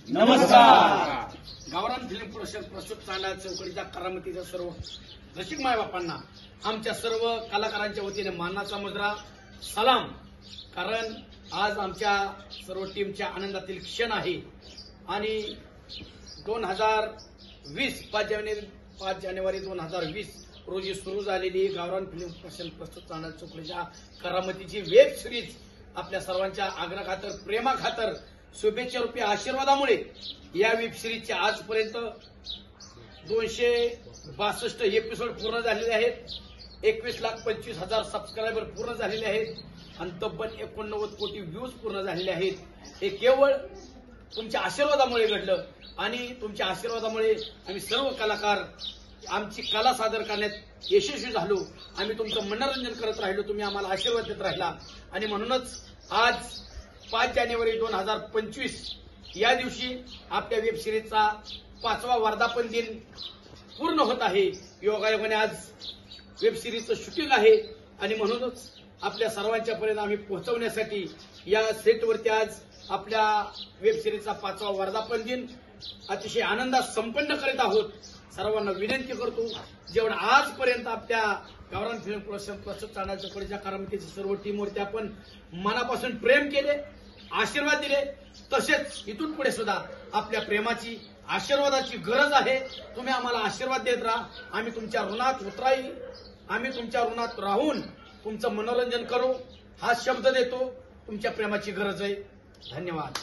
नमस्कार. गावरान film production प्रस्तुत चांदा चौकडीच्या करामतीच्या सर्व रसिक मायबापांना आमच्या सर्व कलाकारांच्या वतीने मानाचा मुजरा सलाम. कारण आज आमच्या सर्व टीमच्या आनंदातील क्षण आहे आणि 2020 5 जानेवारी 2020 रोजी सुरू झालेली गावरान फिल्म प्रोडक्शन प्रस्तुत चांदा चौकडीच्या करामतीची वेब सिरीज आपल्या सर्वांच्या आग्रहाखातर प्रेमाखातर शुभेच्छारूपी आशीर्वादामुळे या वेब सिरीजच्या आजपर्यंत 262 एपिसोड पूर्ण झालेले आहेत. 21,25,000 सबस्क्रायबर पूर्ण झालेले आहेत आणि तब्बल 89 कोटी व्ह्यूज पूर्ण झालेले आहेत. हे केवळ तुमच्या आशीर्वादामुळे घडलं आणि तुमच्या आशीर्वादामुळे आम्ही सर्व कलाकार आमची कला सादर करण्यात यशस्वी झालो. आम्ही तुमचं मनोरंजन करत राहिलो, तुम्ही आम्हाला आशीर्वाद देत राहिला आणि म्हणूनच आज 5 जानेवारी 2025 या दिवशी आपल्या वेब सिरीजचा 5वा वर्धापन दिन पूर्ण होत आहे. योगायोगाने आज वेब सिरीजचं शूटिंग आहे आणि म्हणूनच आपल्या सर्वांच्या पर्यंत आम्ही पोहोचवण्यासाठी या सेटवरती आज आपल्या वेब सिरीजचा 5वा वर्धापन दिन अतिशय आनंदात संपन्न करीत आहोत. सर्वांना विनंती करतो, जेवढं आजपर्यंत आपल्या गावरान फिल्म प्रोडक्शन प्रस्तुत चांदा चौकडीच्या करामतीची सर्व टीमवरती आपण मनापासून प्रेम केले, आशीर्वाद दिले, तसेच इथून पुढे सुद्धा आपल्या प्रेमाची आशीर्वादाची गरज आहे. तुम्ही आम्हाला आशीर्वाद देत राहा. आम्ही तुमच्या ऋणात उतराई, आम्ही तुमच्या ऋणात राहून तुमचं मनोरंजन करू हा शब्द देतो. तुमच्या प्रेमाची गरज आहे. धन्यवाद.